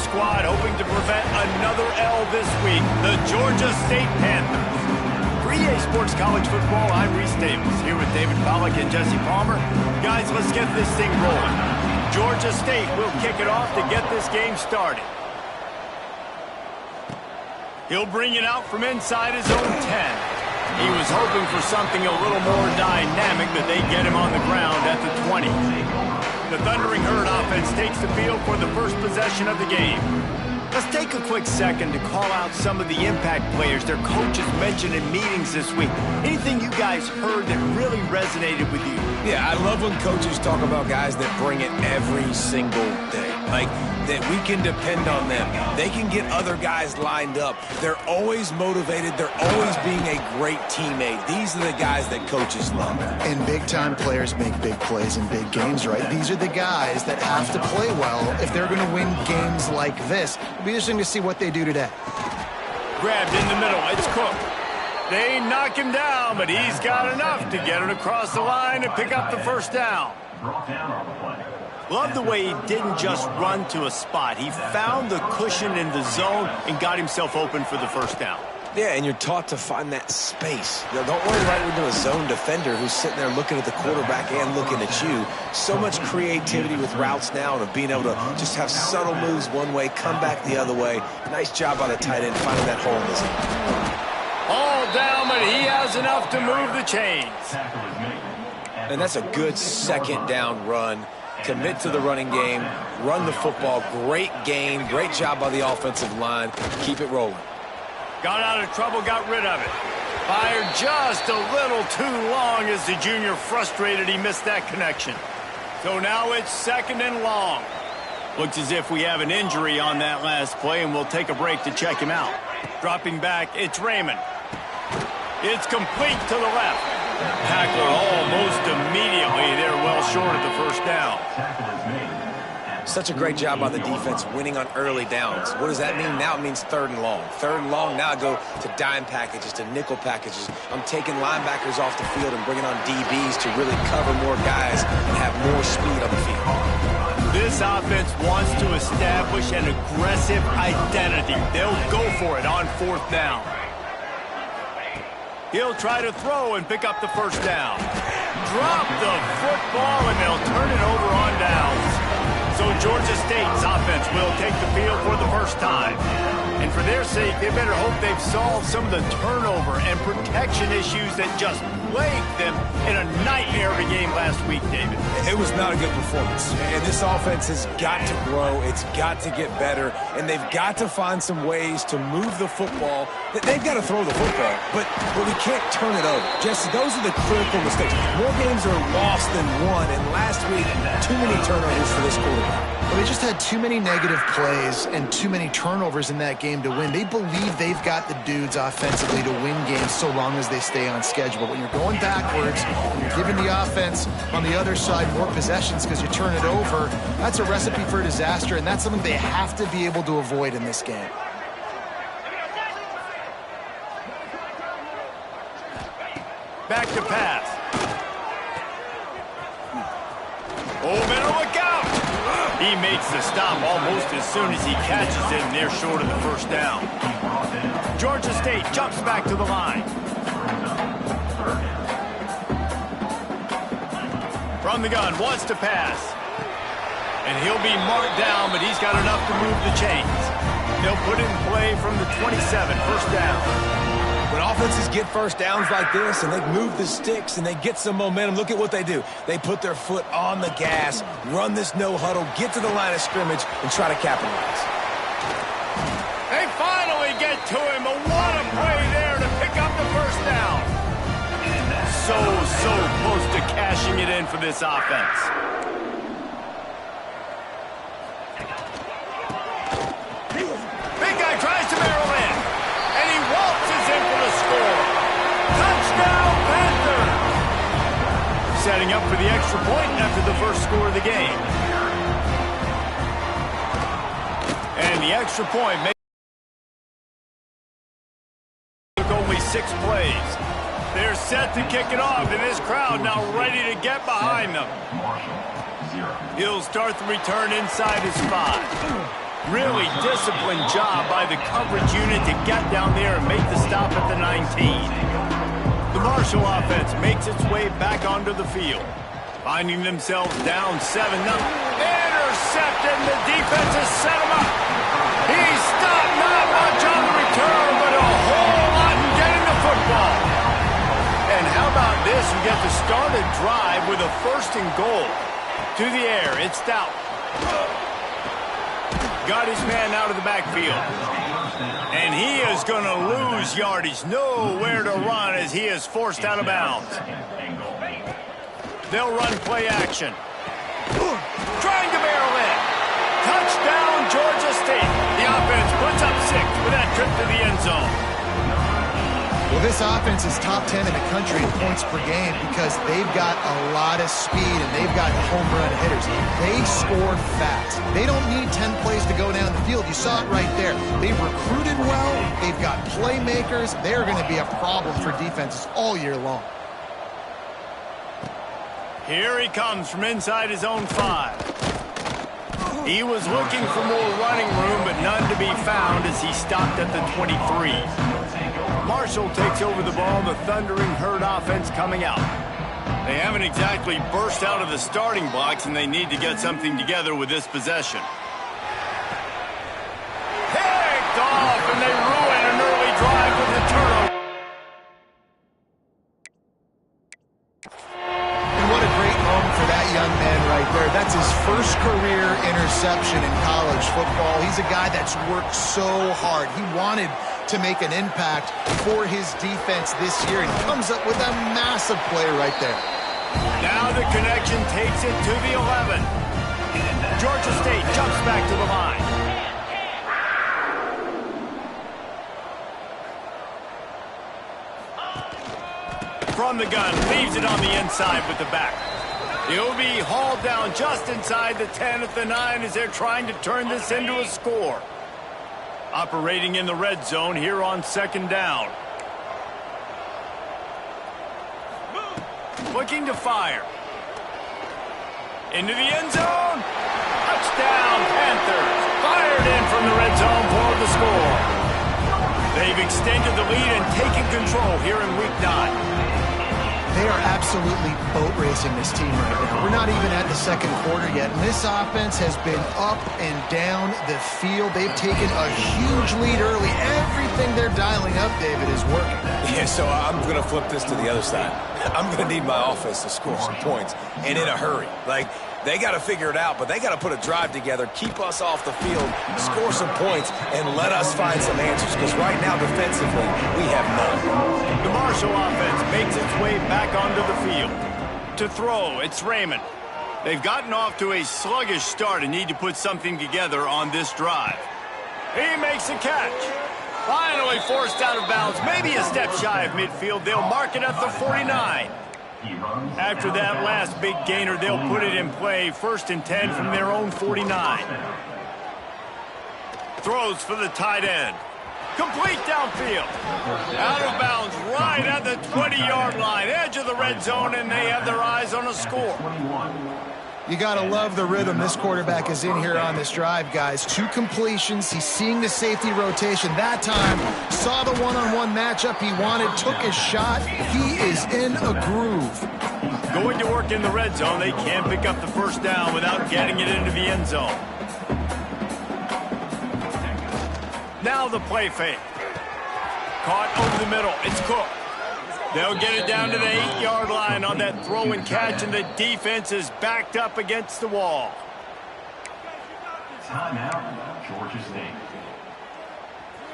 squad hoping to prevent another L this week, the Georgia State Panthers. For EA Sports College Football, I'm Reese Davis, here with David Pollack and Jesse Palmer. Guys, let's get this thing rolling. Georgia State will kick it off to get this game started. He'll bring it out from inside his own 10. He was hoping for something a little more dynamic, but they get him on the ground at the 20. The Thundering Herd offense takes the field for the first possession of the game. Let's take a quick second to call out some of the impact players their coaches mentioned in meetings this week. Anything you guys heard that really resonated with you? Yeah, I love when coaches talk about guys that bring it every single day. Like, that we can depend on them. They can get other guys lined up. They're always motivated. They're always being a great teammate. These are the guys that coaches love. And big-time players make big plays in big games, right? These are the guys that have to play well if they're going to win games like this. It'll be interesting to see what they do today. Grabbed in the middle. It's Cook. They knock him down, but he's got enough to get it across the line and pick up the first down. Love the way he didn't just run to a spot. He found the cushion in the zone and got himself open for the first down. Yeah, and you're taught to find that space. You know, don't worry right into a zone defender who's sitting there looking at the quarterback and looking at you. So much creativity with routes now and of being able to just have subtle moves one way, come back the other way. Nice job by the tight end finding that hole in the zone. All down, but he has enough to move the chains. And that's a good second down run. Commit to the running game, run the football, great gain, great job by the offensive line. Keep it rolling. Got out of trouble, got rid of it. Fired just a little too long as the junior frustrated he missed that connection. So now it's second and long. Looks as if we have an injury on that last play, and we'll take a break to check him out. Dropping back, it's Raymond. It's complete to the left. Tackled almost immediately. They're well short of the first down. Such a great job by the defense winning on early downs. What does that mean? Now it means third and long. Third and long, now I go to dime packages, to nickel packages. I'm taking linebackers off the field and bringing on DBs to really cover more guys and have more speed on the field. This offense wants to establish an aggressive identity. They'll go for it on fourth down. He'll try to throw and pick up the first down. Drop the football, and they'll turn it over on downs. So Georgia State's offense will take the field for the first time. And for their sake, they better hope they've solved some of the turnover and protection issues that just plagued them in a nightmare of a game last week, David. It was not a good performance. And this offense has got to grow. It's got to get better. And they've got to find some ways to move the football. They've got to throw the football, but we can't turn it over. Jesse, those are the critical mistakes. More games are lost than won, and last week, too many turnovers for this quarterback. Well, they just had too many negative plays and too many turnovers in that game to win. They believe they've got the dudes offensively to win games so long as they stay on schedule. But when you're going backwards, and you're giving the offense on the other side more possessions because you turn it over, that's a recipe for disaster, and that's something they have to be able to avoid in this game. Back to pass. Oh, better look out! He makes the stop almost as soon as he catches it, and they're short of the first down. Georgia State jumps back to the line. From the gun, wants to pass. And he'll be marked down, but he's got enough to move the chains. They'll put it in play from the 27, first down. When offenses get first downs like this and they move the sticks and they get some momentum, look at what they do. They put their foot on the gas, run this no huddle, get to the line of scrimmage, and try to capitalize. They finally get to him, but what a play there to pick up the first down. So close to cashing it in for this offense. Big guy tries to barrel in. And he waltzes in for the score. Touchdown, Panther! Setting up for the extra point after the first score of the game. And the extra point took only 6 plays. They're set to kick it off, and this crowd now ready to get behind them. He'll start the return inside his 5. Really disciplined job by the coverage unit to get down there and make the stop at the 19. The Marshall offense makes its way back onto the field. Finding themselves down 7-0. Intercepted, and the defense has set him up. He's stopped, not much on the return, but a whole lot in getting the football. And how about this? You get to start a drive with a 1st and goal. To the air, it's Stout. Got his man out of the backfield. And he is going to lose yardage. Nowhere to run as he is forced out of bounds. They'll run play action. Trying to barrel in. Touchdown, Georgia State. The offense puts up 6 with that trip to the end zone. Well, this offense is top 10 in the country in points per game because they've got a lot of speed and they've got home run hitters. They score fast. They don't need 10 plays to go down the field. You saw it right there. They've recruited well. They've got playmakers. They're going to be a problem for defenses all year long. Here he comes from inside his own 5. He was looking for more running room, but none to be found as he stopped at the 23. Marshall takes over the ball, the Thundering Herd offense coming out. They haven't exactly burst out of the starting blocks, and they need to get something together with this possession. Picked off, and they ruin an early drive with the turnover. What a great moment for that young man right there. That's his first career interception in college football. He's a guy that's worked so hard. He wanted to make an impact for his defense this year, and he comes up with a massive play right there. Now the connection takes it to the 11. Georgia State jumps back to the line. From the gun, leaves it on the inside with the back. He'll be hauled down just inside the 10 at the 9 as they're trying to turn this into a score. Operating in the red zone here on 2nd down. Looking to fire. Into the end zone. Touchdown, Panthers. Fired in from the red zone for the score. They've extended the lead and taken control here in week 9. They are absolutely boat racing this team right now. We're not even at the 2nd quarter yet, and this offense has been up and down the field. They've taken a huge lead early. Everything they're dialing up, David, is working. Yeah, so I'm going to flip this to the other side. I'm going to need my offense to score some points, and in a hurry. Like, they got to figure it out, but they got to put a drive together, keep us off the field, score some points, and let us find some answers, because right now, defensively, we have none. The Marshall offense makes its way back onto the field. To throw, it's Raymond. They've gotten off to a sluggish start and need to put something together on this drive. He makes a catch. Finally forced out of bounds, maybe a step shy of midfield. They'll mark it at the 49. After that last big gainer, they'll put it in play, 1st and 10 from their own 49. Throws for the tight end. Complete downfield. Out of bounds right at the 20-yard line, edge of the red zone, and they have their eyes on a score. You got to love the rhythm this quarterback is in here on this drive, guys. 2 completions. He's seeing the safety rotation. That time, saw the one-on-one matchup he wanted, took his shot. He is in a groove. Going to work in the red zone. They can't pick up the 1st down without getting it into the end zone. Now the play fake. Caught over the middle. It's Cook. They'll get it down to the 8-yard line on that throw and catch, and the defense is backed up against the wall. Timeout, Georgia State.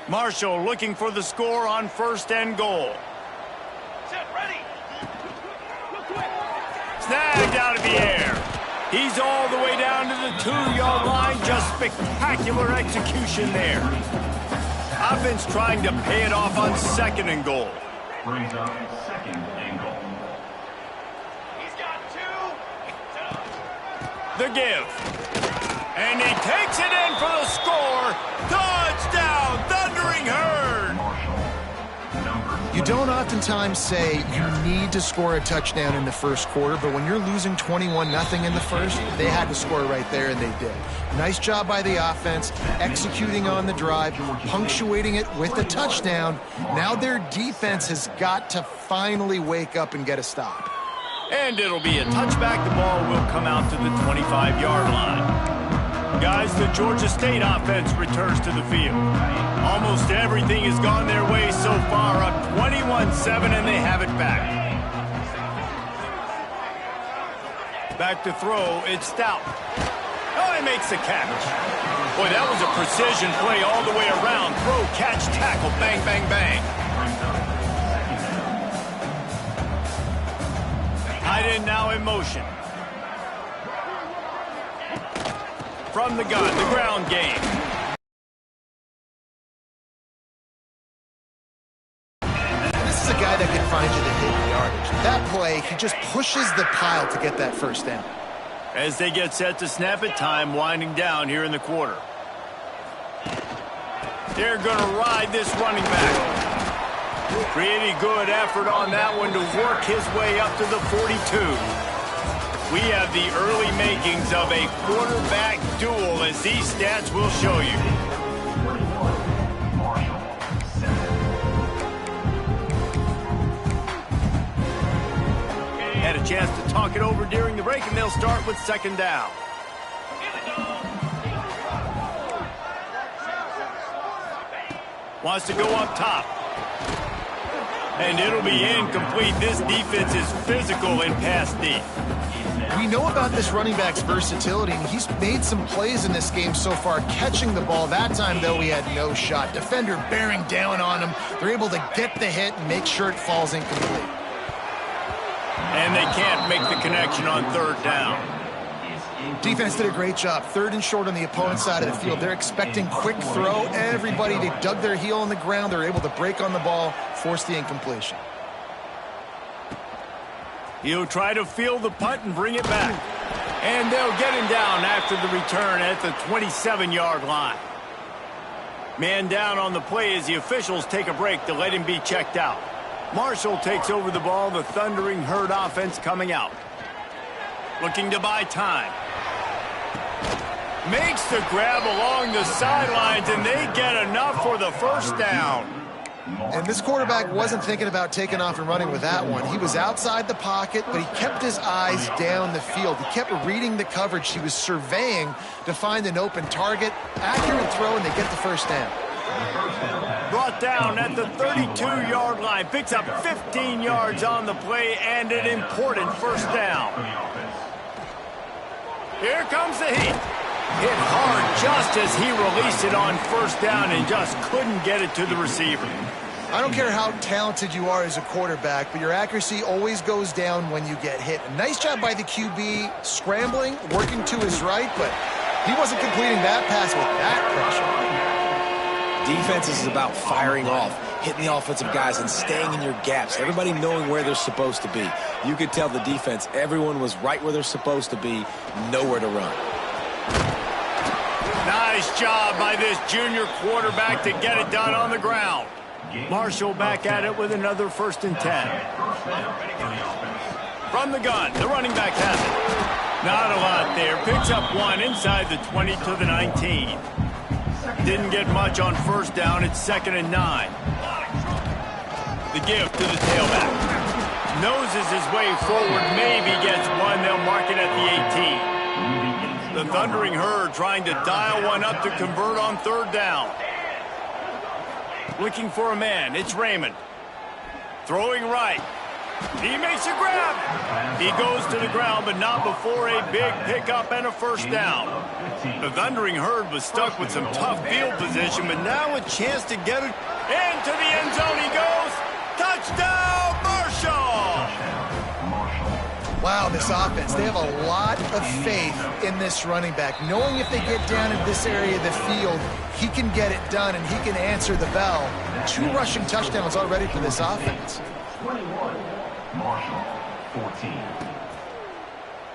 Marshall looking for the score on 1st and goal. Set, ready. Snagged out of the air. He's all the way down to the 2-yard line. Just spectacular execution there. Offense trying to pay it off on 2nd and goal. Brings up 2nd and goal. He's got 2. The give. And he takes it in for the score. Touchdown, Thundering Herd. You don't oftentimes say you need to score a touchdown in the first quarter, but when you're losing 21-0 in the first, they had to score right there, and they did. Nice job by the offense, executing on the drive, punctuating it with a touchdown. Now their defense has got to finally wake up and get a stop. And it'll be a touchback. The ball will come out to the 25-yard line. Guys, the Georgia State offense returns to the field. Almost everything has gone their way so far, up 21-7, and they have it back. Back to throw, it's Stout. Oh, he makes the catch. Boy, that was a precision play all the way around. Throw, catch, tackle, bang, bang, bang. Tight end now in motion. From the gun, the ground game. This is a guy that can find you the hidden yardage. That play, he just pushes the pile to get that first down. As they get set to snap it, time winding down here in the quarter. They're going to ride this running back. Pretty good effort on that one to work his way up to the 42. We have the early makings of a quarterback duel, as these stats will show you. Had a chance to talk it over during the break, and they'll start with second down. Wants to go up top. And it'll be incomplete. This defense is physical in pass deep. We know about this running back's versatility, and he's made some plays in this game so far, catching the ball. That time, though, he had no shot. Defender bearing down on him. They're able to get the hit and make sure it falls incomplete. And they can't make the connection on third down. Defense did a great job. Third and short on the opponent's side of the field. They're expecting quick throw. Everybody, they dug their heel on the ground. They're able to break on the ball, force the incompletion. He'll try to field the punt and bring it back. And they'll get him down after the return at the 27-yard line. Man down on the play as the officials take a break to let him be checked out. Marshall takes over the ball, the Thundering Herd offense coming out. Looking to buy time. Makes the grab along the sidelines, and they get enough for the first down. And this quarterback wasn't thinking about taking off and running with that one. He was outside the pocket, but he kept his eyes down the field. He kept reading the coverage. He was surveying to find an open target. Accurate throw, and they get the first down. Brought down at the 32-yard line. Picks up 15 yards on the play and an important first down. Here comes the heat. Hit hard just as he released it on first down and just couldn't get it to the receiver. I don't care how talented you are as a quarterback, but your accuracy always goes down when you get hit. A nice job by the QB scrambling, working to his right, but he wasn't completing that pass with that pressure. Defense is about firing off, hitting the offensive guys and staying in your gaps. Everybody knowing where they're supposed to be. You could tell the defense, everyone was right where they're supposed to be, nowhere to run. Nice job by this junior quarterback to get it done on the ground. Marshall back at it with another 1st and 10. From the gun, the running back has it. Not a lot there. Picks up one inside the 20 to the 19. Didn't get much on first down. It's 2nd and 9. The give to the tailback. Noses his way forward. Maybe gets one. They'll mark it at the 18. The Thundering Herd trying to dial one up to convert on third down. Looking for a man. It's Raymond. Throwing right. He makes a grab. He goes to the ground, but not before a big pickup and a first down. The Thundering Herd was stuck with some tough field position, but now a chance to get it into the end zone. He goes. Touchdown, Marshall! Wow, this offense, they have a lot of faith in this running back. Knowing if they get down in this area of the field, he can get it done and he can answer the bell. 2 rushing touchdowns already for this offense. 21, Marshall, 14.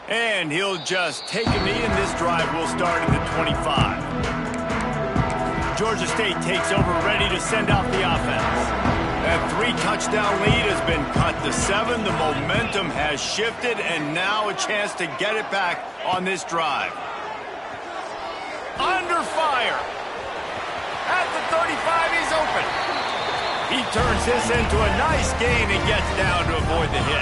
And he'll just take a knee, and this drive will start at the 25. Georgia State takes over, ready to send out the offense. That 3-touchdown lead has been cut to 7. The momentum has shifted, and now a chance to get it back on this drive. Under fire. At the 35, he's open. He turns this into a nice gain and gets down to avoid the hit.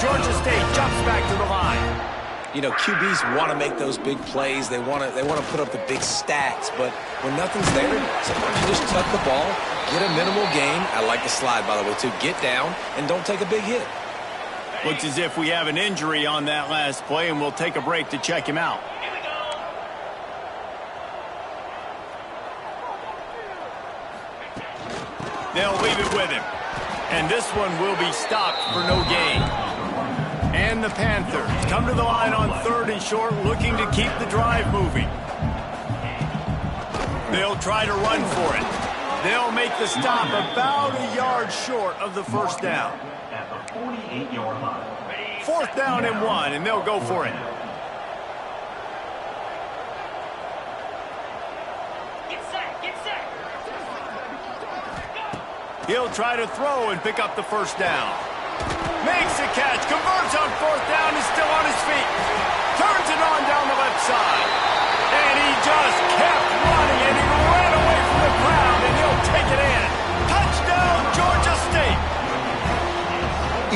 Georgia State jumps back to the line. You know, QBs want to make those big plays. They want to put up the big stats. But when nothing's there, sometimes you just tuck the ball, get a minimal gain. I like the slide, by the way, too. Get down and don't take a big hit. Looks as if we have an injury on that last play, and we'll take a break to check him out. They'll leave it with him. And this one will be stopped for no gain. And the Panthers come to the line on 3rd and short, looking to keep the drive moving. They'll try to run for it. They'll make the stop about a yard short of the first down. At the 48-yard line. 4th down and 1, and they'll go for it. He'll try to throw and pick up the first down. Makes a catch, converts on 4th down, is still on his feet. Turns it on down the left side. And he just kept running, and he ran away from the crowd, and he'll take it in. Touchdown, Georgia State.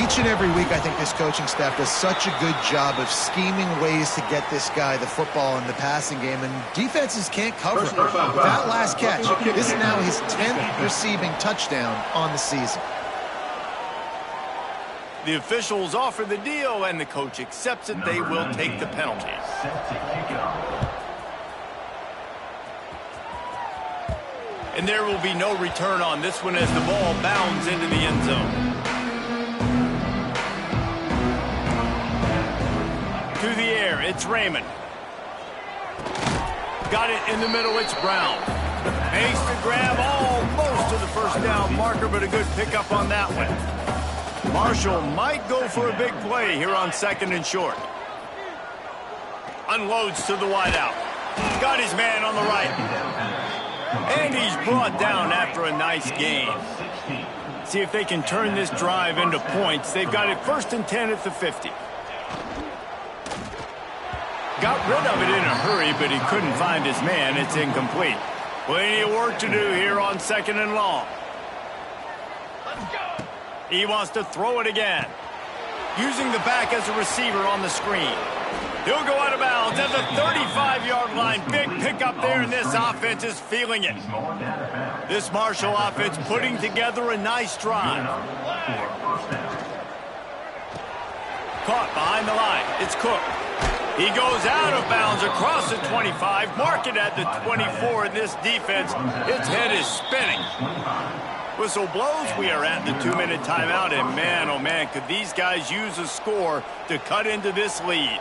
Each and every week, I think this coaching staff does such a good job of scheming ways to get this guy the football in the passing game, and defenses can't cover him. That last catch, this is now his 10th receiving touchdown on the season. The officials offer the deal, and the coach accepts it. They will take the penalty. Set to kick off. And there will be no return on this one as the ball bounds into the end zone. To the air, it's Raymond. Got it in the middle, it's Brown. Makes the grab almost to the first down marker, but a good pickup on that one. Marshall might go for a big play here on 2nd and short. Unloads to the wideout. Got his man on the right. And he's brought down after a nice gain. See if they can turn this drive into points. They've got it 1st and 10 at the 50. Got rid of it in a hurry, but he couldn't find his man. It's incomplete. Plenty of work to do here on 2nd and long. He wants to throw it again. Using the back as a receiver on the screen. He'll go out of bounds at the 35-yard line. Big pickup there, and this offense is feeling it. This Marshall offense putting together a nice drive. Caught behind the line. It's Cook. He goes out of bounds across the 25. Mark it at the 24, and this defense, its head is spinning. Whistle blows. We are at the 2-minute timeout, and man, oh man, could these guys use a score to cut into this lead.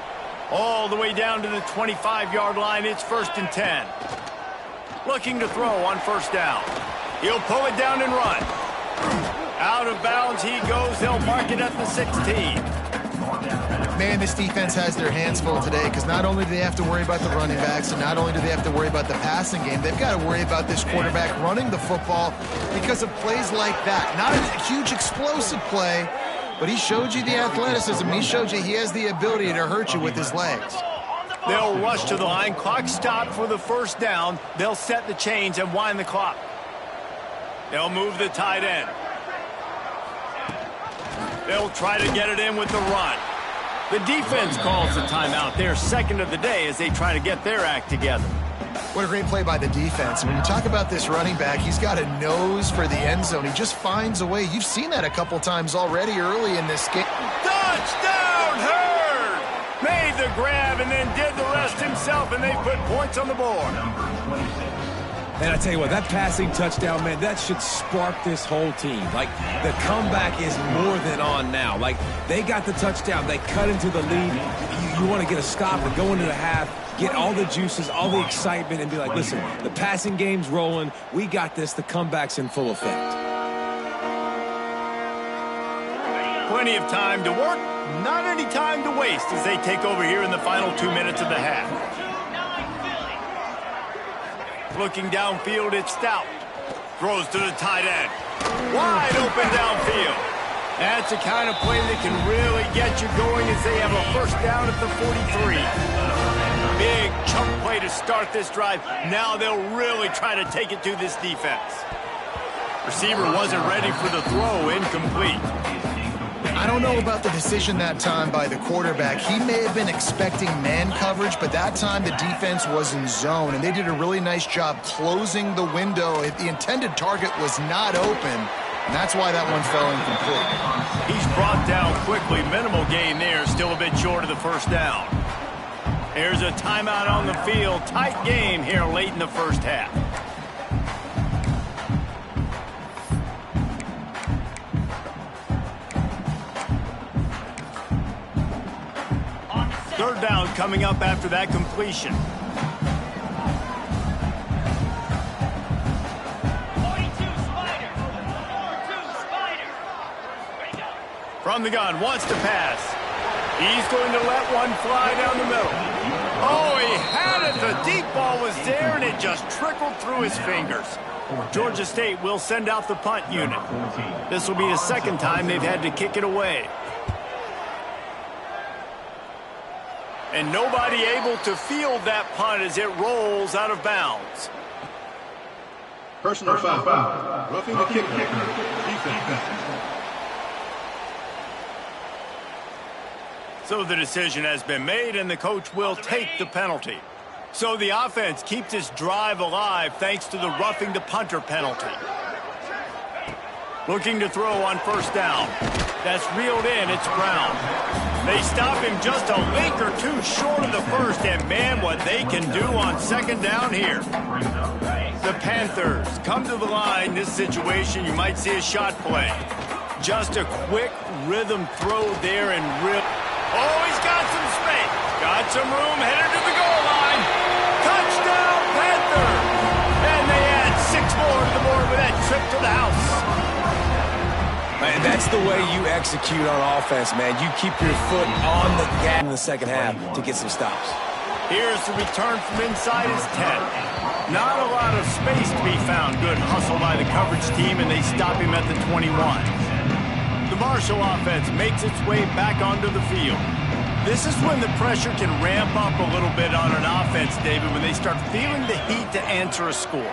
All the way down to the 25-yard line. It's 1st and 10. Looking to throw on 1st down. He'll pull it down and run. Out of bounds he goes. They'll mark it at the 16. Man, this defense has their hands full today because not only do they have to worry about the running backs and not only do they have to worry about the passing game, they've got to worry about this quarterback running the football because of plays like that. Not a huge explosive play, but he showed you the athleticism. He showed you he has the ability to hurt you with his legs. They'll rush to the line. Clock stopped for the 1st down. They'll set the chains and wind the clock. They'll move the tight end. They'll try to get it in with the run. The defense calls the timeout. They're 2nd of the day as they try to get their act together. What a great play by the defense. When you talk about this running back, he's got a nose for the end zone. He just finds a way. You've seen that a couple times already early in this game. Touchdown, Hurd! Made the grab and then did the rest himself, and they put points on the board. And I tell you what, that passing touchdown, man, that should spark this whole team. Like, the comeback is more than on now. Like, they got the touchdown. They cut into the lead. You want to get a stop and go into the half, get all the juices, all the excitement, and be like, listen, the passing game's rolling. We got this. The comeback's in full effect. Plenty of time to work. Not any time to waste as they take over here in the final 2 minutes of the half. Looking downfield, it's Stout. Throws to the tight end. Wide open downfield. That's the kind of play that can really get you going as they have a first down at the 43. Big chunk play to start this drive. Now they'll really try to take it to this defense. Receiver wasn't ready for the throw, incomplete. I don't know about the decision that time by the quarterback. He may have been expecting man coverage, but that time the defense was in zone, and they did a really nice job closing the window. The intended target was not open, and that's why that one fell incomplete. He's brought down quickly. Minimal gain there, still a bit short of the first down. Here's a timeout on the field. Tight game here late in the first half. Third down coming up after that completion. From the gun, wants to pass. He's going to let one fly down the middle. Oh, he had it. The deep ball was there, and it just trickled through his fingers. Georgia State will send out the punt unit. This will be the second time they've had to kick it away. And nobody able to field that punt as it rolls out of bounds. Personal foul. Roughing the kicker. Defense. So the decision has been made, and the coach will take the penalty. So the offense keeps this drive alive thanks to the roughing the punter penalty. Looking to throw on first down. That's reeled in. It's Brown. They stop him just a link or two short of the first, and man, what they can do on second down here. The Panthers come to the line. This situation, you might see a shot play. Just a quick rhythm throw there and rip. Oh, he's got some space. Got some room, headed to the goal line. Touchdown, Panthers! And they add 6 more to the board with that trip to the house. And that's the way you execute on offense, man. You keep your foot on the gas in the second half to get some stops. Here's the return from inside his 10. Not a lot of space to be found. Good hustle by the coverage team, and they stop him at the 21. The Marshall offense makes its way back onto the field. This is when the pressure can ramp up a little bit on an offense, David, when they start feeling the heat to answer a score.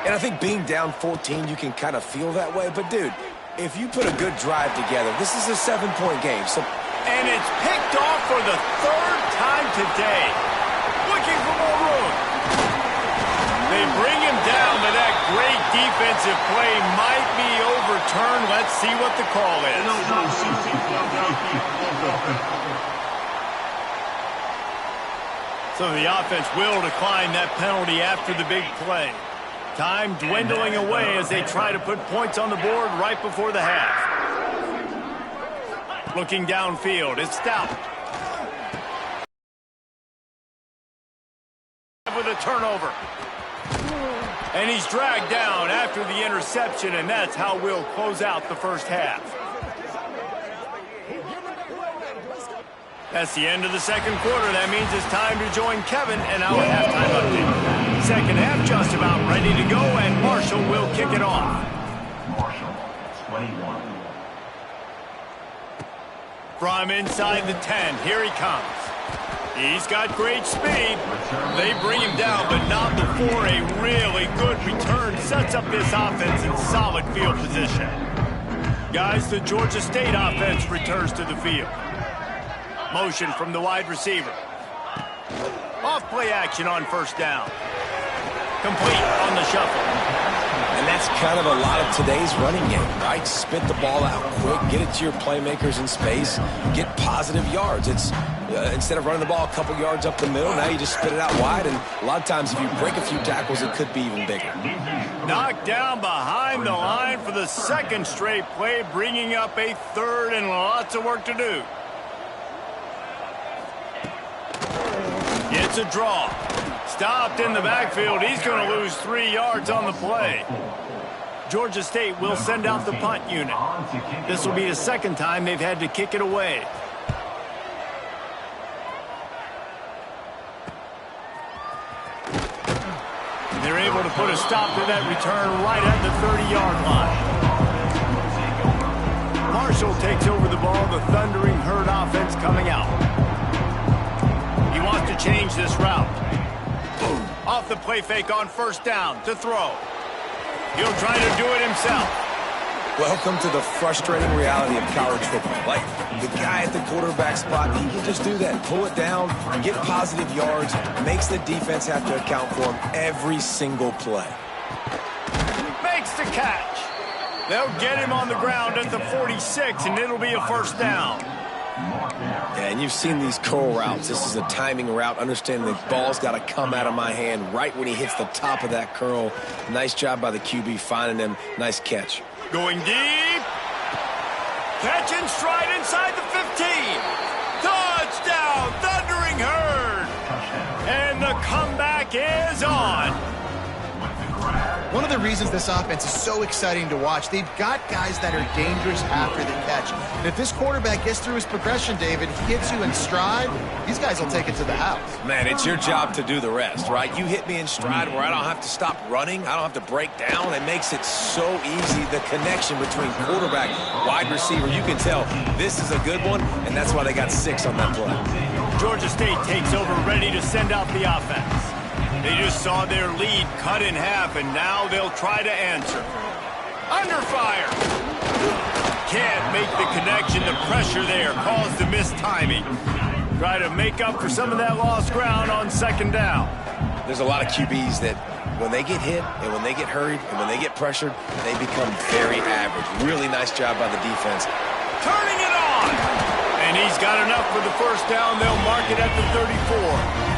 And I think being down 14, you can kind of feel that way. But, dude, if you put a good drive together, this is a 7-point game. And it's picked off for the third time today. Looking for more room. They bring him down, but that great defensive play might be overturned. Let's see what the call is. So the offense will decline that penalty after the big play. Time dwindling away as they try to put points on the board right before the half. Looking downfield, it's Stout. With a turnover. And he's dragged down after the interception, and that's how we'll close out the first half. That's the end of the second quarter. That means it's time to join Kevin and our halftime update. Second half just about ready to go, and Marshall will kick it off. Marshall, 21. From inside the 10, here he comes. He's got great speed. They bring him down, but not before a really good return sets up this offense in solid field position. Guys, the Georgia State offense returns to the field. Motion from the wide receiver. Off play action on first down. Complete on the shuffle. And that's kind of a lot of today's running game, right? Spit the ball out quick, get it to your playmakers in space, get positive yards. It's instead of running the ball a couple yards up the middle, now you just spit it out wide, and a lot of times if you break a few tackles, it could be even bigger. Knocked down behind the line for the second straight play, bringing up a third and lots of work to do. It's a draw. Stopped in the backfield. He's going to lose 3 yards on the play. Georgia State will send out the punt unit. This will be the second time they've had to kick it away. They're able to put a stop to that return right at the 30-yard line. Marshall takes over the ball, the Thundering Herd offense coming out. He wants to change this route. Boom. Off the play fake on first down to throw. He'll try to do it himself. Welcome to the frustrating reality of college football. Like, the guy at the quarterback spot, he can just do that. Pull it down, get positive yards, makes the defense have to account for him every single play. Makes the catch. They'll get him on the ground at the 46, and it'll be a first down. Yeah, and you've seen these curl routes. This is a timing route, understanding the ball's got to come out of my hand right when he hits the top of that curl. Nice job by the QB finding him. Nice catch. Going deep. Catch and stride inside the 15. Touchdown, Thundering Herd. And the comeback is on. One of the reasons this offense is so exciting to watch, they've got guys that are dangerous after the catch. And if this quarterback gets through his progression, David, he hits you in stride, these guys will take it to the house. Man, it's your job to do the rest, right? You hit me in stride where I don't have to stop running. I don't have to break down. It makes it so easy, the connection between quarterback, wide receiver. You can tell this is a good one, and that's why they got 6 on that play. Georgia State takes over, ready to send out the offense. They just saw their lead cut in half, and now they'll try to answer. Under fire. Can't make the connection. The pressure there caused the missed timing. Try to make up for some of that lost ground on second down. There's a lot of QBs that when they get hit and when they get hurried and when they get pressured, they become very average. Really nice job by the defense. Turning it on. And he's got enough for the first down. They'll mark it at the 34.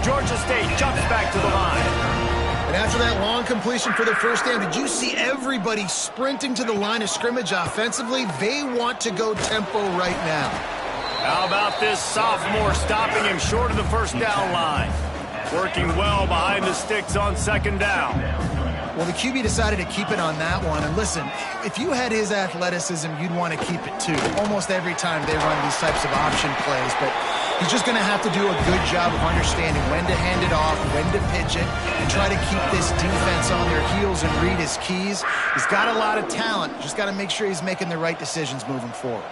Georgia State jumps back to the line. And after that long completion for the first down, did you see everybody sprinting to the line of scrimmage offensively? They want to go tempo right now. How about this sophomore stopping him short of the first down line? Working well behind the sticks on second down. Well, the QB decided to keep it on that one. And listen, if you had his athleticism, you'd want to keep it too. Almost every time they run these types of option plays. But he's just going to have to do a good job of understanding when to hand it off, when to pitch it, and try to keep this defense on their heels and read his keys. He's got a lot of talent. Just got to make sure he's making the right decisions moving forward.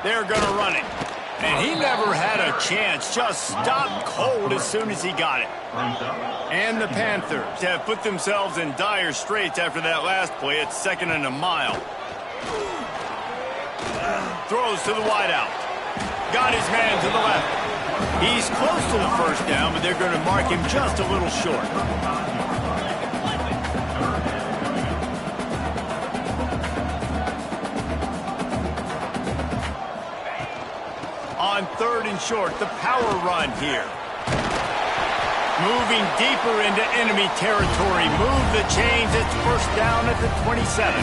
They're going to run it. And he never had a chance. Just stopped cold as soon as he got it. And the Panthers have put themselves in dire straits after that last play. It's 2nd and a mile. Throws to the wideout. Got his man to the left. He's close to the first down, but they're going to mark him just a little short. On 3rd and short, the power run here. Moving deeper into enemy territory. Move the chains. It's first down at the 27.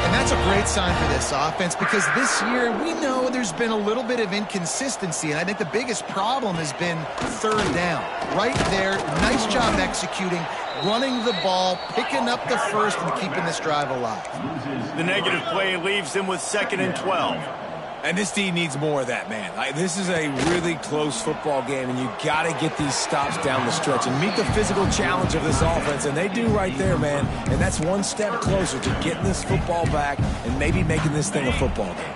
And that's a great sign for this offense because this year we know there's been a little bit of inconsistency, and I think the biggest problem has been 3rd down. Right there, nice job executing, running the ball, picking up the first, and keeping this drive alive. The negative play leaves them with 2nd and 12. And this D needs more of that, man. This is a really close football game, and you got to get these stops down the stretch and meet the physical challenge of this offense, and they do right there, man. And that's one step closer to getting this football back and maybe making this thing a football game.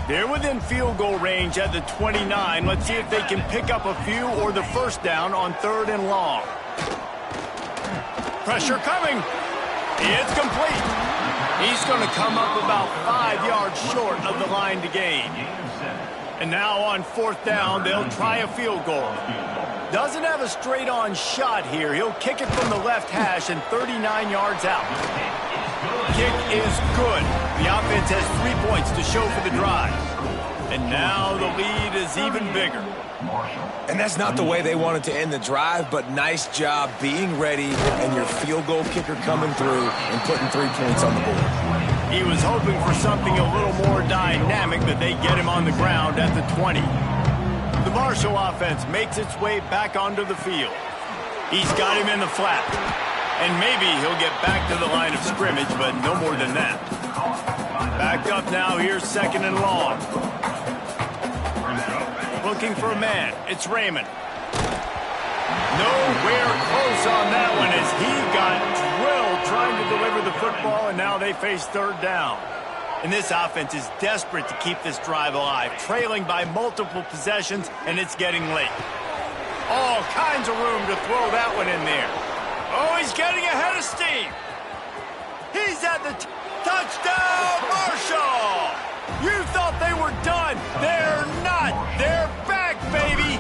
They're within field goal range at the 29. Let's see if they can pick up a few or the first down on 3rd and long. Pressure coming. It's complete. He's going to come up about 5 yards short of the line to gain. And now on 4th down, they'll try a field goal. Doesn't have a straight-on shot here. He'll kick it from the left hash and 39 yards out. Kick is good. The offense has 3 points to show for the drive. And now the lead is even bigger. And that's not the way they wanted to end the drive, but nice job being ready and your field goal kicker coming through and putting 3 points on the board. He was hoping for something a little more dynamic, but they get him on the ground at the 20. The Marshall offense makes its way back onto the field. He's got him in the flat. And maybe he'll get back to the line of scrimmage, but no more than that. Backed up now, here's 2nd and long. Looking for a man. It's Raymond. Nowhere close on that one as he got drilled trying to deliver the football, and now they face third down. And this offense is desperate to keep this drive alive, trailing by multiple possessions, and it's getting late. All kinds of room to throw that one in there. Oh, he's getting ahead of steam. He's at the touchdown, Marshall! You thought they were done. They're not. They're back, baby.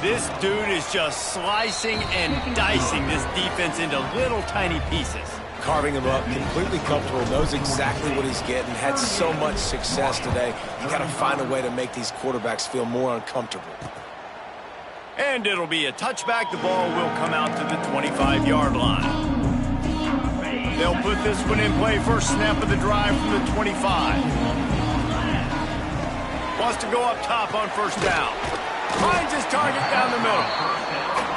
This dude is just slicing and dicing this defense into little tiny pieces. Carving him up, completely comfortable, knows exactly what he's getting, had so much success today. You got to find a way to make these quarterbacks feel more uncomfortable. And it'll be a touchback. The ball will come out to the 25-yard line. They'll put this one in play first snap of the drive from the 25. Wants to go up top on first down. Finds his target down the middle.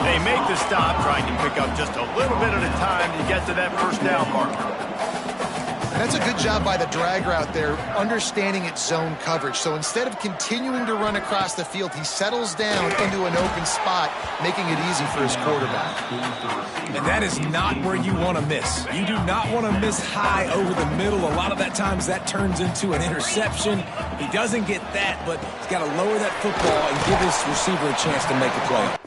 They make the stop, trying to pick up just a little bit at a time to get to that first down marker. That's a good job by the drag route there, understanding its zone coverage. So instead of continuing to run across the field, he settles down into an open spot, making it easy for his quarterback. And that is not where you want to miss. You do not want to miss high over the middle. A lot of that times that turns into an interception. He doesn't get that, but he's got to lower that football and give his receiver a chance to make a play.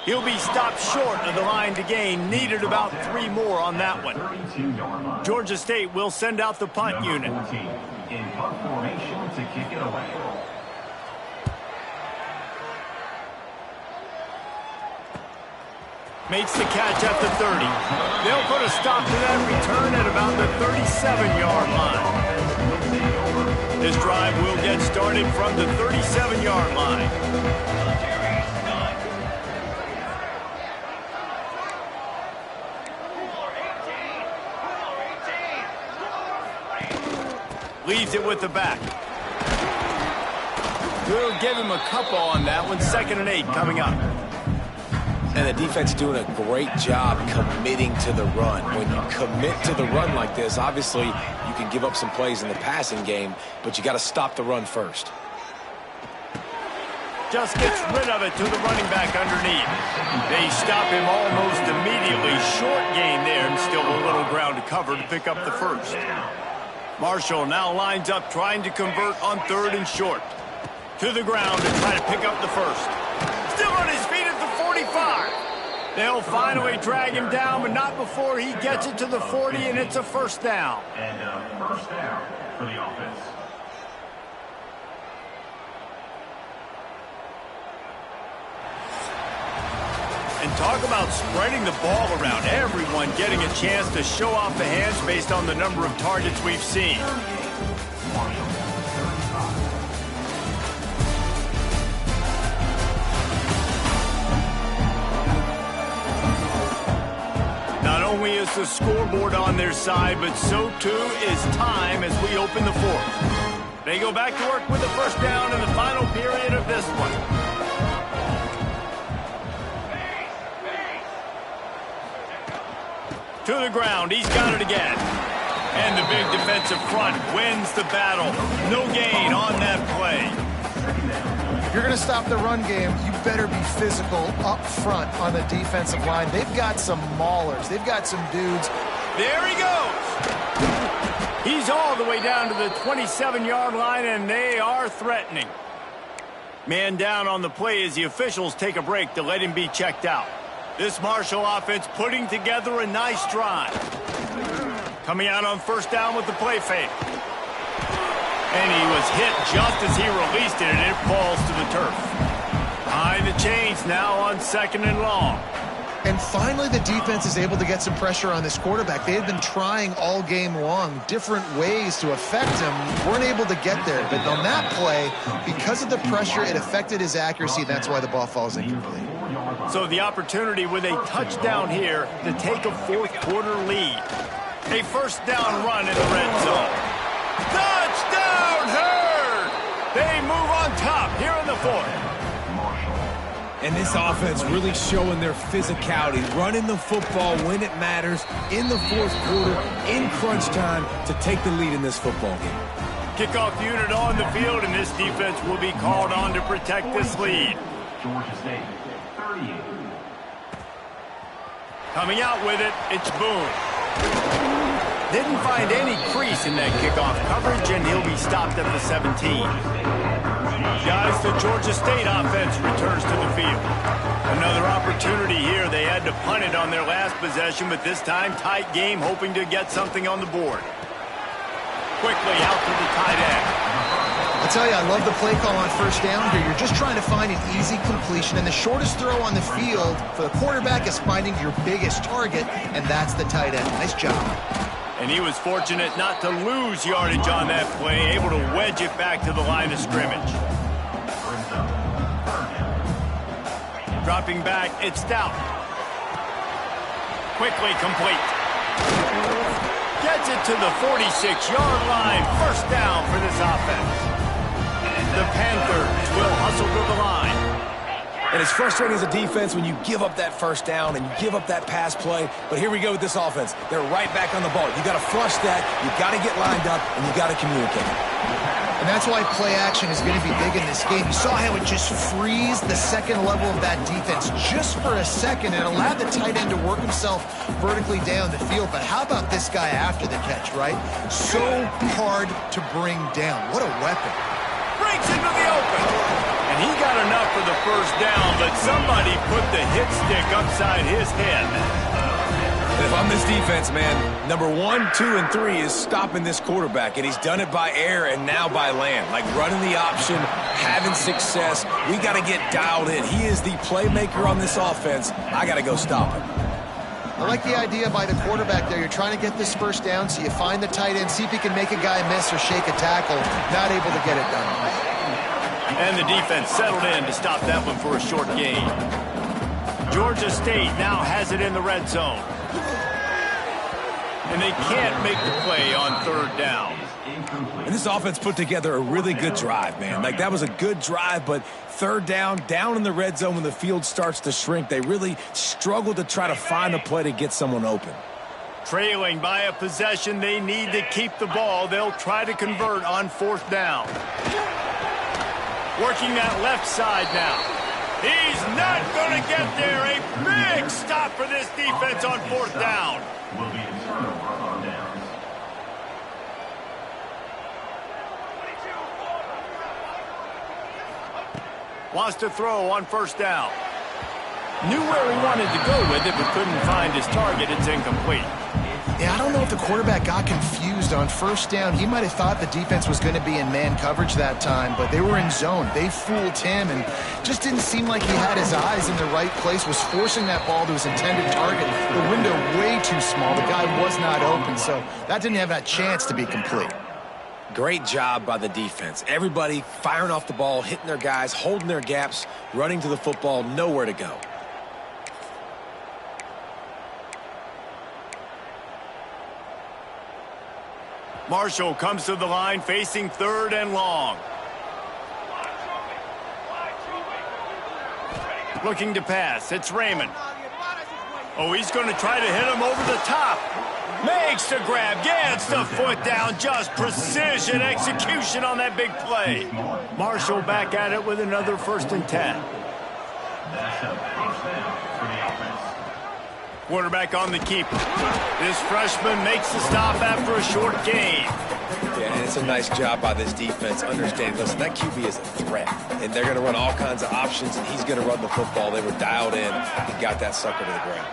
He'll be stopped short of the line to gain. Needed about 3 more on that one. Georgia State will send out the punt unit. 14, in punt formation to kick it away. Makes the catch at the 30. They'll put a stop to that return at about the 37-yard line. This drive will get started from the 37-yard line. Leaves it with the back. We'll give him a couple on that one. 2nd and 8 coming up. And the defense doing a great job committing to the run. When you commit to the run like this, obviously you can give up some plays in the passing game, but you got to stop the run first. Just gets rid of it to the running back underneath. They stop him almost immediately. Short gain there, and still a little ground to cover to pick up the first. Marshall now lines up trying to convert on 3rd and short. To the ground to try to pick up the first. Still on his feet at the 45. They'll finally drag him down, but not before he gets it to the 40, and it's a first down. And first down for the offense. And talk about spreading the ball around. Everyone getting a chance to show off the hands based on the number of targets we've seen. Not only is the scoreboard on their side, but so too is time as we open the 4th. They go back to work with the first down in the final period of this one. To the ground, he's got it again. And the big defensive front wins the battle. No gain on that play. If you're going to stop the run game, you better be physical up front on the defensive line. They've got some maulers. They've got some dudes. There he goes. He's all the way down to the 27-yard line, and they are threatening. Man down on the play as the officials take a break to let him be checked out. This Marshall offense putting together a nice drive. Coming out on first down with the play fake. And he was hit just as he released it, and it falls to the turf. Behind the chains now on 2nd and long. And finally, the defense is able to get some pressure on this quarterback. They had been trying all game long different ways to affect him. Weren't able to get there. But on that play, because of the pressure, it affected his accuracy. That's why the ball falls incomplete. So the opportunity with a touchdown here to take a 4th quarter lead. A first down run in the red zone. Touchdown, Herd! They move on top here in the 4th. And this offense really showing their physicality, running the football when it matters, in the 4th quarter, in crunch time, to take the lead in this football game. Kickoff unit on the field, and this defense will be called on to protect this lead. Georgia State, 38. Coming out with it, it's Boone. Didn't find any crease in that kickoff coverage, and he'll be stopped at the 17. Guys, the Georgia State offense returns to the field. Another opportunity here. They had to punt it on their last possession, but this time tight game, hoping to get something on the board. Quickly out to the tight end. I tell you, I love the play call on first down here. You're just trying to find an easy completion, and the shortest throw on the field for the quarterback is finding your biggest target, and that's the tight end. Nice job. And he was fortunate not to lose yardage on that play, able to wedge it back to the line of scrimmage. Dropping back, it's Stout. Quickly complete. Gets it to the 46-yard line. First down for this offense. The Panthers will hustle to the line. And it's frustrating as a defense when you give up that first down and you give up that pass play. But here we go with this offense. They're right back on the ball. You got to flush that. You got to get lined up, and you got to communicate. And that's why play action is going to be big in this game. You saw how it just frees the second level of that defense just for a second and allowed the tight end to work himself vertically down the field. But how about this guy after the catch, right? So hard to bring down. What a weapon. Breaks into the open. And He got enough for the first down, but somebody put the hit stick upside his head. If I'm this defense, man, number 1, 2, and 3 is stopping this quarterback, and he's done it by air and now by land. Like running the option, having success. We got to get dialed in. He is the playmaker on this offense. I got to go stop him. I like the idea by the quarterback there. You're trying to get this first down, so you find the tight end, see if he can make a guy miss or shake a tackle. Not able to get it done. And the defense settled in to stop that one for a short gain. Georgia State now has it in the red zone. And they can't make the play on third down. And this offense put together a really good drive, man. Like, that was a good drive, but third down in the red zone when the field starts to shrink, they really struggle to try to find a play to get someone open. Trailing by a possession, they need to keep the ball. They'll try to convert on fourth down. Working that left side now. He's not going to get there. A big stop for this defense on fourth down. Will be a turnover on downs. Wants to throw on first down. Knew where he wanted to go with it, but couldn't find his target. It's incomplete. Yeah, I don't know if the quarterback got confused on first down. He might have thought the defense was going to be in man coverage that time, but they were in zone. They fooled him and just didn't seem like he had his eyes in the right place, was forcing that ball to his intended target. The window way too small. The guy was not open, so that didn't have that chance to be complete. Great job by the defense. Everybody firing off the ball, hitting their guys, holding their gaps, running to the football, nowhere to go. Marshall comes to the line facing third and long. Looking to pass. It's Raymond. Oh, he's going to try to hit him over the top. Makes the grab. Gets the foot down. Just precision execution on that big play. Marshall back at it with another 1st and 10. That's a first down for the offense. Quarterback on the keeper. This freshman makes the stop after a short gain. Yeah, and it's a nice job by this defense understanding, listen, that QB is a threat, and they're going to run all kinds of options, and he's going to run the football. They were dialed in and got that sucker to the ground.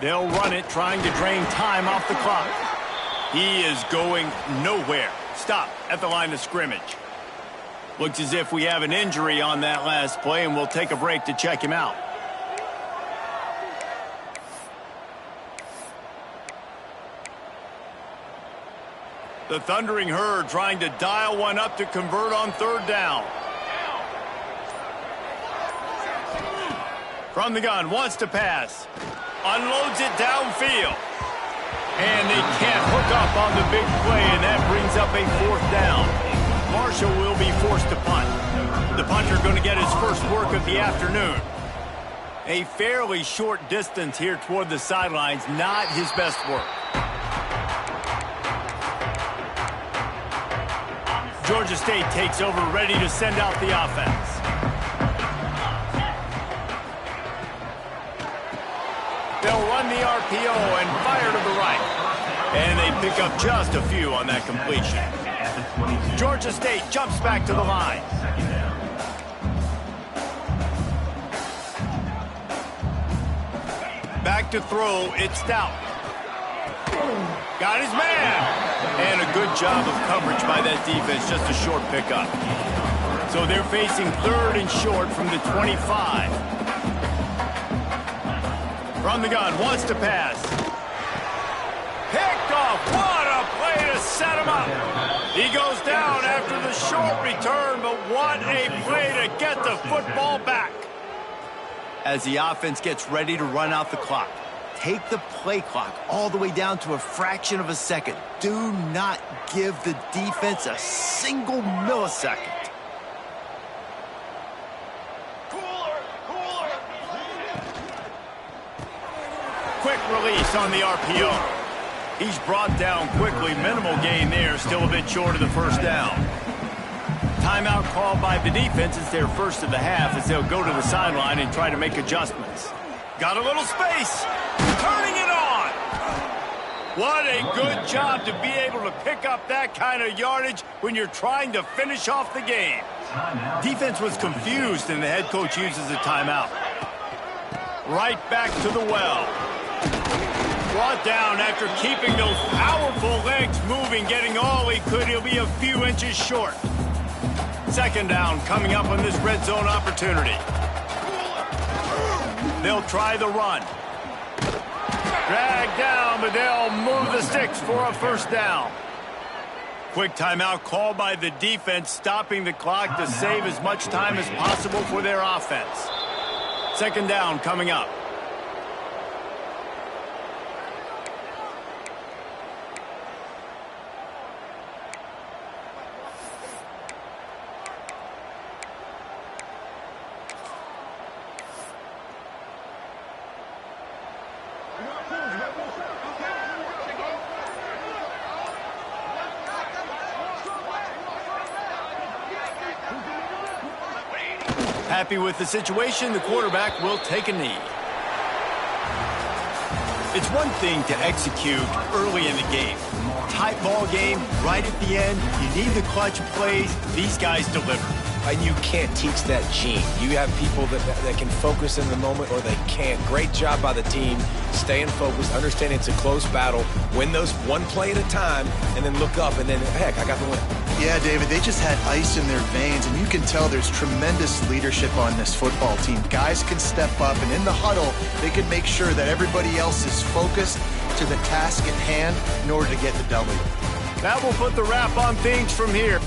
They'll run it, trying to drain time off the clock. He is going nowhere. Stop at the line of scrimmage. Looks as if we have an injury on that last play, and we'll take a break to check him out. The Thundering Herd trying to dial one up to convert on third down. From the gun, wants to pass. Unloads it downfield. And they can't hook up on the big play, and that brings up a fourth down. Marshall will be forced to punt. The punter going to get his first work of the afternoon. A fairly short distance here toward the sidelines, not his best work. Georgia State takes over, ready to send out the offense. They'll run the RPO and fire to the right. And they pick up just a few on that completion. Georgia State jumps back to the line. Back to throw, it's Stout. Got his man. And a good job of coverage by that defense, just a short pickup. So they're facing third and short from the 25. From the gun, wants to pass. Picked off. What a play to set him up. He goes down after the short return, but what a play to get the football back. As the offense gets ready to run out the clock, take the play clock all the way down to a fraction of a second. Do not give the defense a single millisecond. Quick release on the RPO. He's brought down quickly. Minimal gain there. Still a bit short of the first down. Timeout called by the defense. It's their first of the half as they'll go to the sideline and try to make adjustments. Got a little space. Turning it on. What a good job to be able to pick up that kind of yardage when you're trying to finish off the game. Defense was confused, and the head coach uses a timeout. Right back to the well. Brought down after keeping those powerful legs moving, getting all he could. He'll be a few inches short. Second down coming up on this red zone opportunity. They'll try the run. Drag down, but they'll move the sticks for a first down. Quick timeout called by the defense, stopping the clock to save as much time as possible for their offense. Second down coming up. Happy with the situation, the quarterback will take a knee. It's one thing to execute early in the game. Tight ball game, right at the end, you need the clutch plays. These guys deliver. And you can't teach that gene. You have people that can focus in the moment or they can't. Great job by the team, staying focused, understanding it's a close battle, win those one play at a time, and then look up, and then, heck, I got the win. Yeah, David, they just had ice in their veins, and you can tell there's tremendous leadership on this football team. Guys can step up, and in the huddle, they can make sure that everybody else is focused to the task at hand in order to get the W. That will put the wrap on things from here.